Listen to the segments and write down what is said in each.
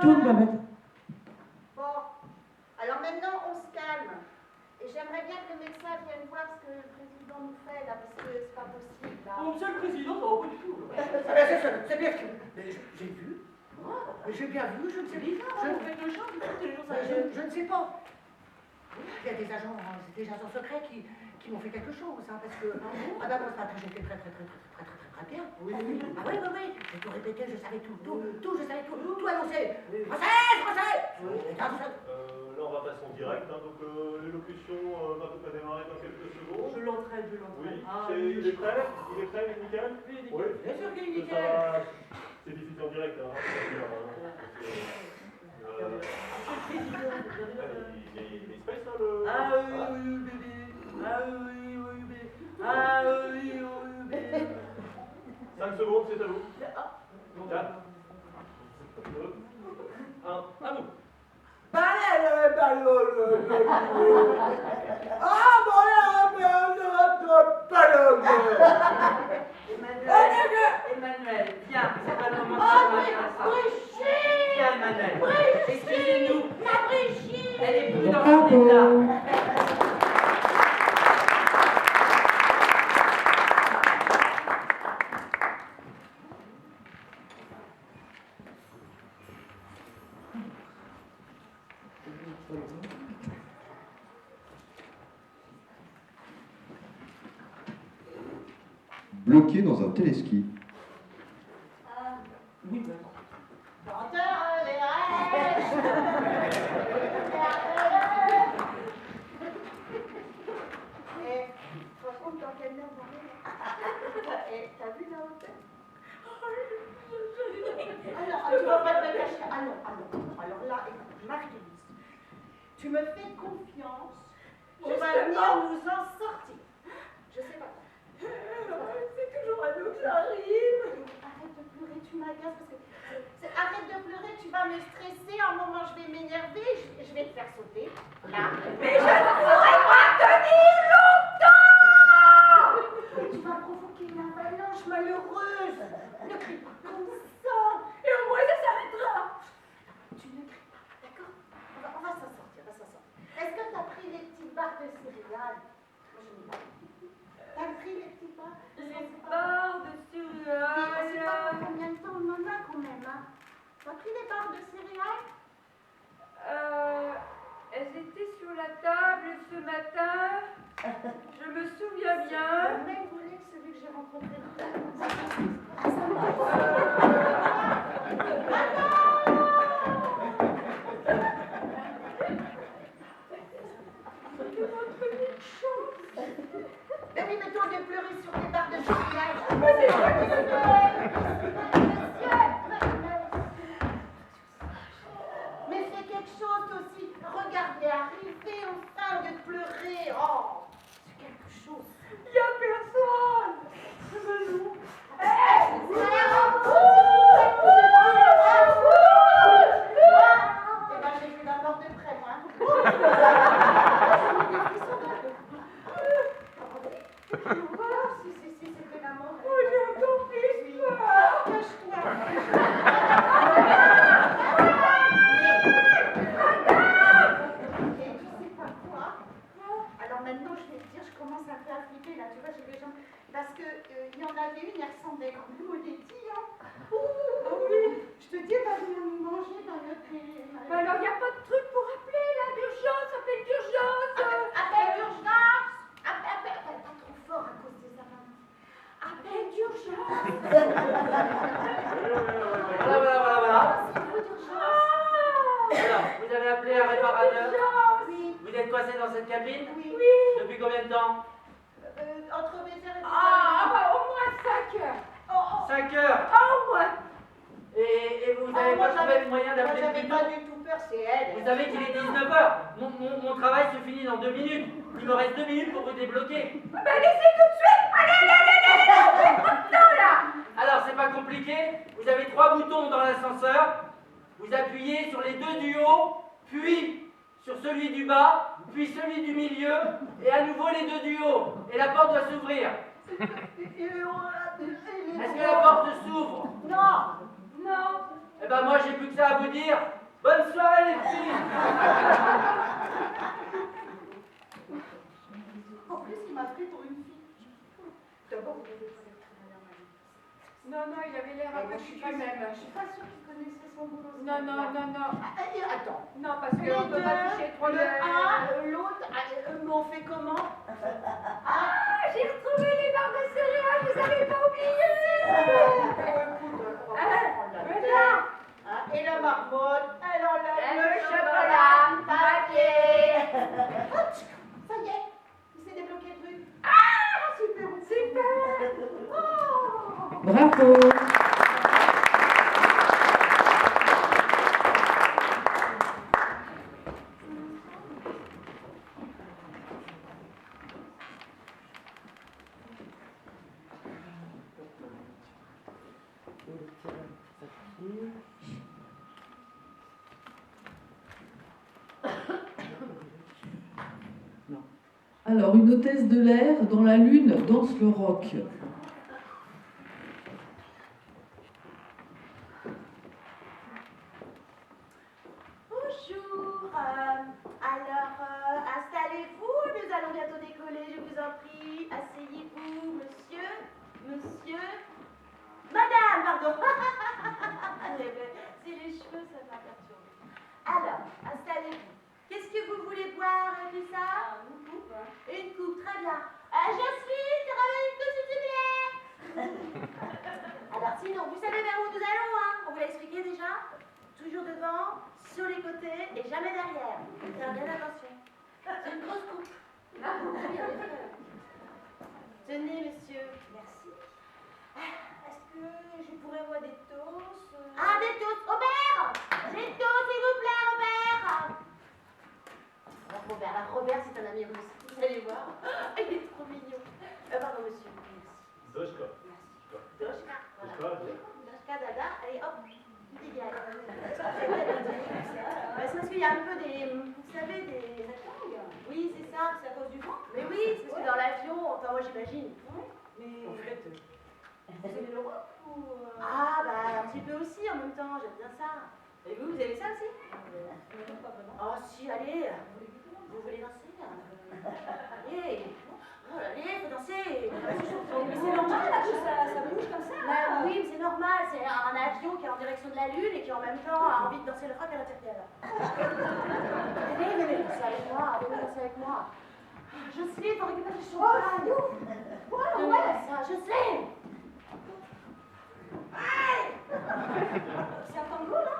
Tourne, Babette. Bon, alors maintenant on se calme. Et j'aimerais bien que le médecin vienne voir ce que le président nous fait là, parce que c'est pas possible là. Oh, monsieur le président, ça va pas du tout. C'est bien que. J'ai vu. J'ai bien vu, je ne sais pas. Je ne sais pas. Il y a des agents secrets qui m'ont fait quelque chose, hein, parce que. Ah ben moi ce matin j'étais très bien. Oui. Ah oui. J'ai tout répété, je savais tout, je savais tout annoncer. Français. Là on va passer en direct, hein, donc l'élocution va peut démarrer dans quelques secondes. Je l'entraîne. Oui, Ah, il est prêt, il est nickel. Oui, Bien sûr qu'il est Ça nickel. va- C'est diffusé en direct, hein. Il est space, là, le... Ah oui, bébé. 5 secondes, c'est à vous. 4, 2, 1, à vous. Emmanuel, viens, c'est pas le moment de faire Brigitte! Viens, Emmanuel. Brigitte! Excusez-nous. La Brigitte! Elle est plus dans son état. Bloqué dans un téléski. Oui, Chanteur les rêves! Et franchement, dans quelle merde on est? Et t'as vu la hauteur? Alors, tu vas pas te cacher. Alors là, écoute, Marie-Louise, tu me fais confiance. On va venir nous en sortir. Je sais pas. C'est toujours à nous que j'arrive. Arrête de pleurer, tu m'agaces parce que. Arrête de pleurer, tu vas me stresser. À un moment, je vais m'énerver, je vais te faire sauter. Là. Mais je ne pourrai pas tenir longtemps. Tu vas provoquer une avalanche malheureuse. Ne crie pas comme ça. Et au moins ça s'arrêtera. Tu ne cries pas, d'accord? On va s'en sortir, Est-ce que tu as pris les petites barres de céréales? Moi, je n'ai pas. T'as pris les petites barres? Les barres de Oui, on sait pas céréales. combien de temps on en a quand même, hein. T'as pris les barres de céréales? Elles étaient sur la table ce matin. Je me souviens bien. Le même volet que celui que j'ai rencontré tout à Mais oui, mais toi, de pleurer sur des barres de céréales. Mais c'est quoi qui se Mais fais quelque chose aussi. Regarde-les arriver enfin de pleurer. Oh, c'est quelque chose. Il n'y a personne. Mais non. Eh ben, j'ai vu la mort de près, moi. Si, c'était la mort. Oh, j'ai encore plus peur. Cache-toi. Et tu sais pas quoi? Alors maintenant, je vais te dire, je commence un peu à flipper là, tu vois, j'ai des gens. Parce que il y en avait une, elle ressemblait quand même au Letty, hein. Ah oui, je te dis, elle va venir nous manger dans notre. Mais alors, il n'y a pas de truc pour appeler là, d'urgence, appel d'urgence. Appel d'urgence! Appel, pas trop fort à cause des avalanches. Appel d'urgence! Voilà. C'est trop d'urgence. Alors, vous avez appelé un réparateur. Oui, Vous êtes coincé dans cette cabine oui. depuis combien de temps? Entre mes heures et mes Bah, au moins 5 heures. 5 heures. Au moins. Et vous n'avez pas trouvé le moyen Moi, d'appeler j'avais plus pas tôt? du tout peur, c'est elle. Vous savez qu'il est 19h. Mon travail se finit dans 2 minutes. Il me reste 2 minutes pour vous débloquer. Bah, laissez tout de suite. Allez. Non, là. Alors, c'est pas compliqué. Vous avez 3 boutons dans l'ascenseur. Vous appuyez sur les 2 du haut, puis sur celui du bas, puis celui du milieu, et à nouveau les 2 du haut. Et la porte doit s'ouvrir. Est-ce que la porte s'ouvre? Non! Non. Eh ben moi, j'ai plus que ça à vous dire. Bonne soirée, les filles. En plus, il m'a pris pour une fille. D'abord, vous avez pas l'air très bien, Marie. Non, non, il avait l'air un peu Je suis quand même. suis pas sûre qu'il connaissait son boulot. Non, non, non, non. Attends. Non, parce Les qu'on ne peut pas deux, toucher trop le le... un, l'autre, mais on fait comment? Ah, j'ai retrouvé les barres de céréales, vous avez pas oublié. Voilà. Et la marmotte, elle enlève Le le chocolat, chocolat, papier. papier. Ça y est, il s'est débloqué le truc. Ah, super, super. Oh. Bravo. Alors, une hôtesse de l'air dans la lune danse le rock. Bonjour. Alors, installez-vous, nous allons bientôt décoller, je vous en prie. Asseyez-vous, monsieur, monsieur, madame, pardon. C'est les cheveux, ça m'a perturbé. Alors, installez-vous. Qu'est-ce que vous voulez boire, tout ça? Une coupe. Une coupe, très bien. Jocelyne, tu ramènes une coupe, s'il te plaît. Alors, sinon, vous savez vers où nous allons, hein? On vous l'a expliqué déjà? Toujours devant, sur les côtés et jamais derrière. Faire bien attention. C'est une grosse coupe. Tenez, monsieur. Merci. Est-ce que je pourrais voir des toasts? Ah, des toasts. Robert! Des toasts, s'il vous plaît, Robert! Robert, c'est un ami russe. Vous allez voir. Il est trop mignon. Pardon, monsieur. Merci. Doshka. Merci. Doshka. Doshka, Voilà. Doshka, dada. Allez, hop. Idéal. C'est parce qu'il y a un peu des... Vous savez, des... Oui, c'est ça. C'est à cause du vent. Mais oui, c'est parce que dans l'avion, enfin moi j'imagine. Mais... En fait... Vous aimez le rock ou... Ah, bah un petit peu aussi en même temps. J'aime bien ça. Et vous aimez ça aussi? Pas vraiment. Oh si, allez. Vous voulez danser? Allez. Oh, allez, faut danser. Mais c'est normal là, que ça bouge comme ça. Bah, oui, mais c'est normal. C'est un avion qui est en direction de la Lune et qui en même temps a envie de danser le rock à l'intérieur. Venez danser avec moi. Venez danser avec moi. Jocelyne, faut récupérer le champagne. Ouais, ça, Jocelyne. C'est un tango là?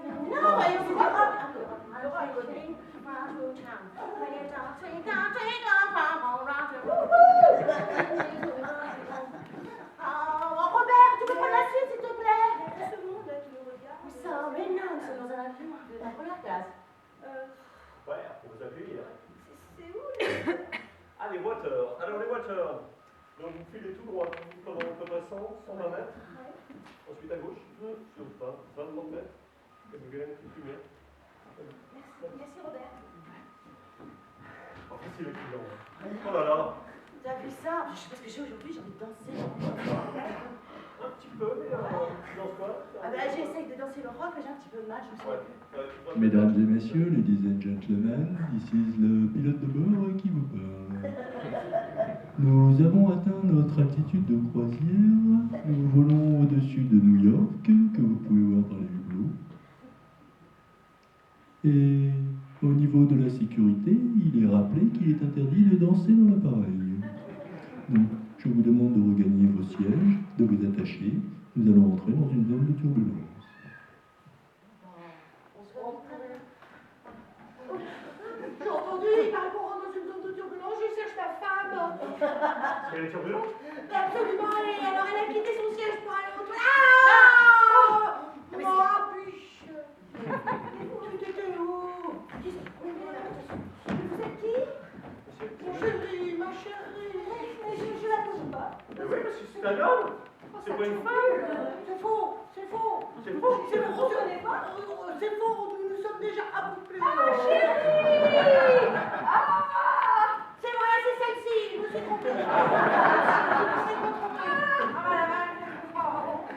Non, mais c'est du rock. Le rock. Robert, tu peux prendre la suite, s'il te plaît? Il y a tout ce monde là qui nous regarde. Où ça? Mais non, nous sommes dans un avion de la première classe. Ouais, pour vous accueillir. C'est où les... Ah, les voitures. Alors, les voitures. Donc, vous filez tout droit pendant à peu près 120 mètres. Ensuite, à gauche, sur 20 mètres. Et vous verrez une petite lumière. Merci Robert. En fait, c'est le client. Oh là là. T'as vu ça? Je sais pas ce que j'ai aujourd'hui, j'ai envie de danser. Un petit peu, mais tu danses quoi? Ah bah j'essaye de danser le rock, mais j'ai un petit peu de mal, je me souviens plus. Mesdames et messieurs, ladies and gentlemen, this is le pilote de bord qui vous parle. Nous avons atteint notre altitude de croisière. Nous volons au-dessus de New York, que vous pouvez voir par les hublots. Et au niveau de la sécurité, il est rappelé qu'il est interdit de danser dans l'appareil. Donc, je vous demande de regagner vos sièges, de vous attacher. Nous allons entrer dans une zone de turbulence. J'ai entendu, il paraît qu'on rentre dans une zone de turbulence, je cherche ma femme. C'est les turbulences? Absolument, alors elle a quitté son siège pour aller au toilette. Ah! Oh, biche. Tu étais où? Vous êtes qui? Mon chéri, ma chérie. Je la trouve pas. Mais oui, parce que c'est un homme. C'est pas une femme. C'est faux, c'est faux. C'est faux. C'est faux, je connais pas. C'est faux, nous sommes déjà accouplés. Oh chérie! C'est moi, c'est celle-ci, je me suis trompée.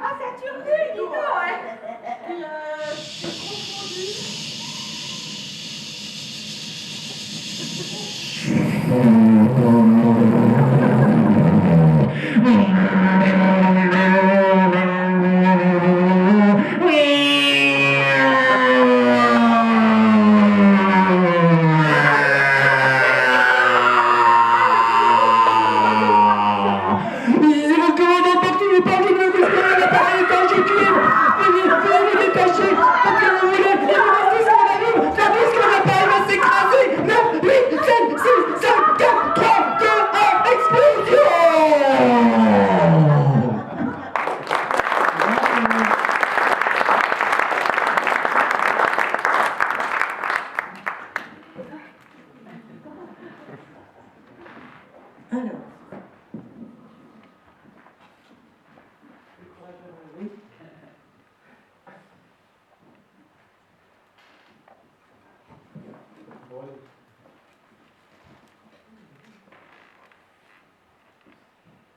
Ah, ça tue, dis donc, ouais.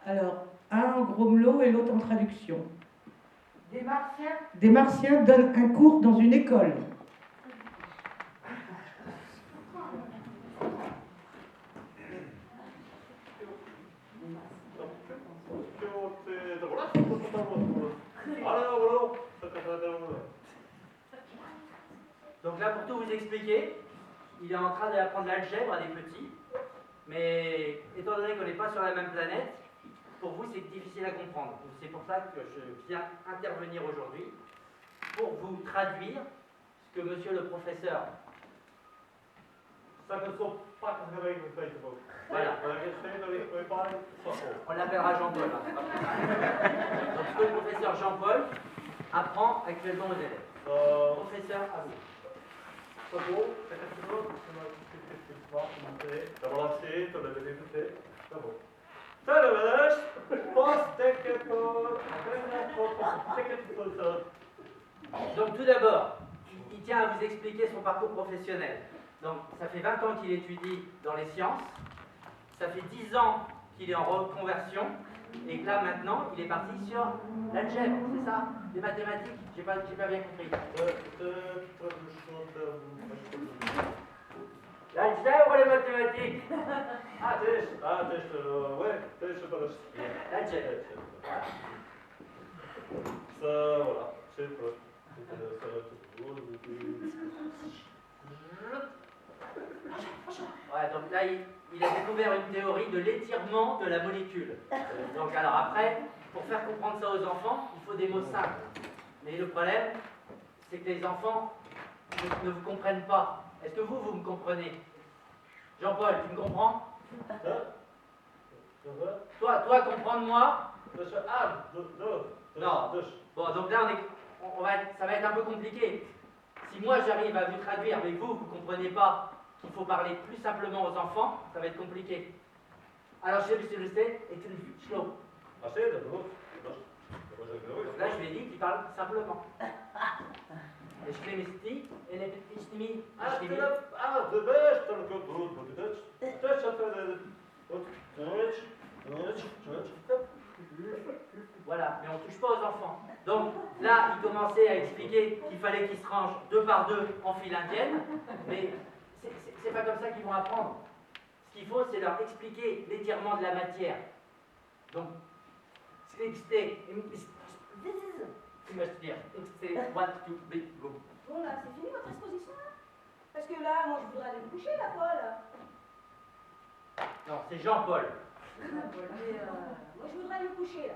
Alors, un en Gromelot et l'autre en traduction. Des Martiens. Des Martiens donnent un cours dans une école. Donc là, pour tout vous expliquer, il est en train d'apprendre l'algèbre à des petits, mais étant donné qu'on n'est pas sur la même planète, pour vous c'est difficile à comprendre. C'est pour ça que je viens intervenir aujourd'hui, pour vous traduire ce que monsieur le professeur... Voilà. On l'appellera Jean-Paul. Donc ce que le professeur Jean-Paul apprend actuellement aux élèves. Professeur, à vous. Donc tout d'abord, il tient à vous expliquer son parcours professionnel. Donc ça fait 20 ans qu'il étudie dans les sciences, ça fait 10 ans qu'il est en reconversion, et que là maintenant il est parti sur l'algèbre, c'est ça? Les mathématiques? J'ai pas bien compris. L'algèbre ou les mathématiques? Ouais, je sais pas. L'algèbre. Ça, voilà, c'est pas. Ouais, donc là, il a découvert une théorie de l'étirement de la molécule. Donc alors après, pour faire comprendre ça aux enfants, il faut des mots simples. Mais le problème, c'est que les enfants ne vous comprennent pas. Est-ce que vous me comprenez? Jean-Paul, tu me comprends? Toi, comprends-moi? Non. Bon, donc là, ça va être un peu compliqué. Si moi j'arrive à vous traduire, mais vous comprenez pas qu'il faut parler plus simplement aux enfants, ça va être compliqué. Alors, je sais, et tu le slow. Là, je lui ai dit qu'il parle simplement. Je l'ai mis et les petits Voilà, mais on touche pas aux enfants. Donc là, il commençait à expliquer qu'il fallait qu'ils se rangent 2 par 2 en file indienne, mais c'est pas comme ça qu'ils vont apprendre. Ce qu'il faut, c'est leur expliquer l'étirement de la matière. Donc, Bon là, c'est fini votre exposition là? Parce que là, moi je voudrais aller me coucher là, Paul. Non, c'est Jean-Paul. Mais moi je voudrais aller me coucher là.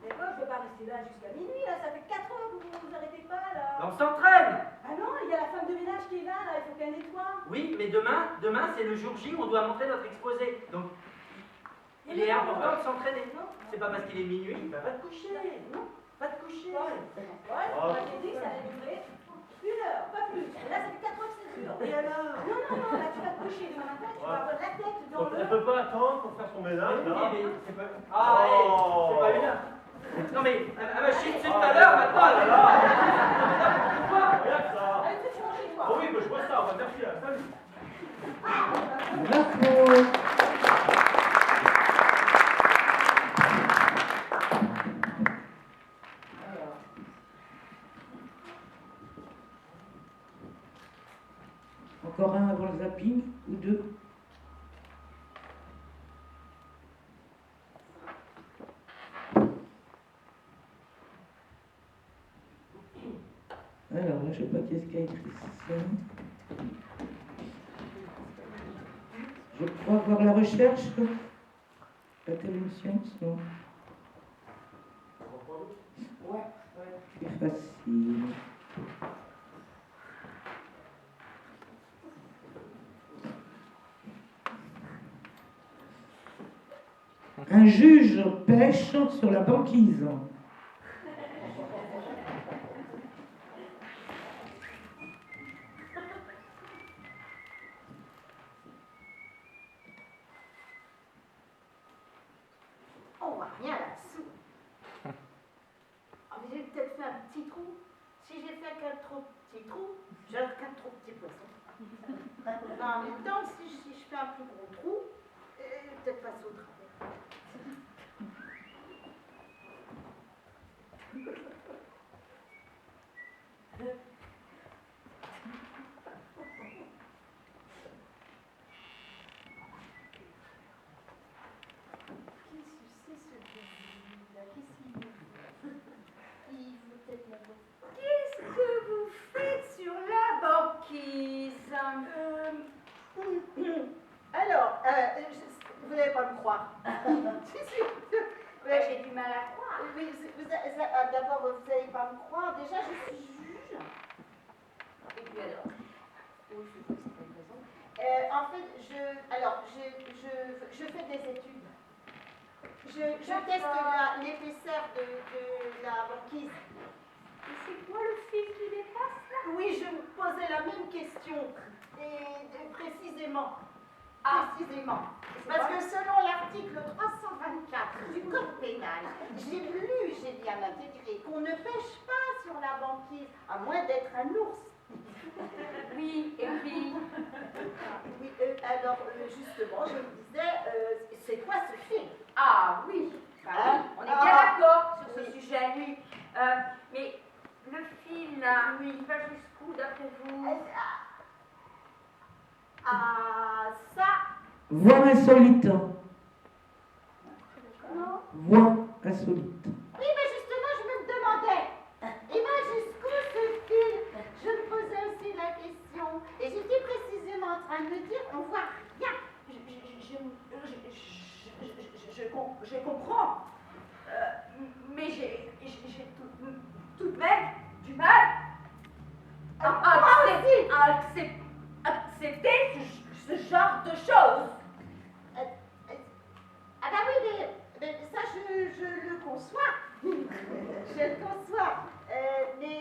Mais moi je ne vais pas rester là jusqu'à minuit là, ça fait 4 heures que vous vous arrêtez pas là. On s'entraîne. Ah non, il y a la femme de ménage qui est là, il faut qu'elle nettoie. Oui, mais demain c'est le jour J où on doit montrer notre exposé. Donc, il est important de s'entraîner. C'est pas parce qu'il est minuit, va te coucher. Non, va te coucher. Ouais, on m'a dit que ça allait durer 1 heure, pas plus. Et là, ça fait 4 heures que c'est dur. Et alors? Non, là tu vas te coucher demain matin, tu vas avoir la tête dans le... Elle peut pas attendre pour faire son ménage, là. Mais c'est pas... Ah, c'est pas une heure. Non mais, elle m'a chié dessus tout à l'heure, maintenant, elle est là. Regarde ça. Allez, tu manges chez toi. Oh oui, mais je vois ça, on va merci, salut. Bravo. Encore un avant le zapping, ou 2? Alors, je sais pas qui est-ce qui a écrit ça. Je crois voir la recherche. La science, non. Ouais, c'est facile. Un juge pêche sur la banquise. On voit rien là-dessous. Ah, mais j'ai peut-être fait un petit trou. Si j'ai fait qu'un trop petit trou, j'ai qu'un trop petit poisson. En même temps, si je fais un plus gros trou, peut-être passer au travers. Qu'est-ce que vous faites sur la banquise? Alors, vous n'allez pas me croire. Si, si. Ouais, j'ai du mal à croire. Oui, d'abord, vous n'allez pas me croire. Déjà, je suis juge. Et puis alors? Oui, je sais pas une raison. En fait, je fais des études. Je teste l'épaisseur de la banquise. Et c'est quoi le fil qui dépasse là? Oui, je me posais la même question. Et précisément. Ah. Précisément. Parce que selon l'article 324 du Code pénal, j'ai bien intégré qu'on ne pêche pas sur la banquise, à moins d'être un ours. Oui, et puis? Oui, alors justement, je me disais, c'est quoi ce film? Ah oui, bah oui, on est bien d'accord sur ce sujet. Oui. Mais le fil là, il va jusqu'où d'après vous? Ça. Voix insolite. Non. Voix insolite. Oui, mais justement, je me demandais. Et moi, jusqu'où ce fil? Je me posais aussi la question. Et j'étais précisément en train de me dire, on voit rien. Je comprends. Mais j'ai tout de même du mal à accepter ce genre de choses. Ah bah oui, mais ça, je le conçois. Je le conçois. Mais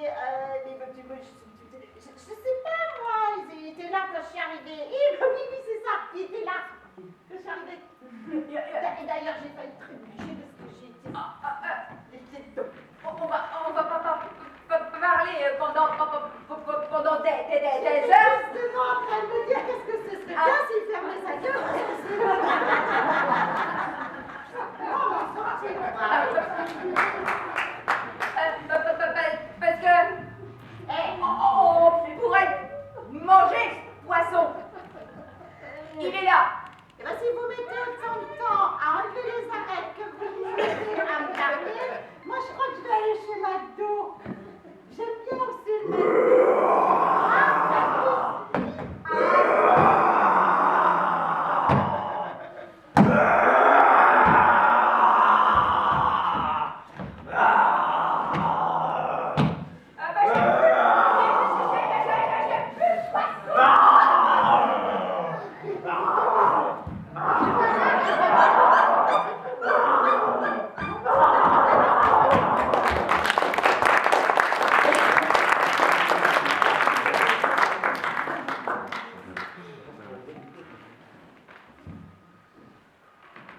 je sais pas, moi. Il était là quand je suis arrivée. Oui, c'est ça. Il était là quand je suis arrivée. Et d'ailleurs, j'ai failli trébucher parce que j'étais... On va pas parler pendant des heures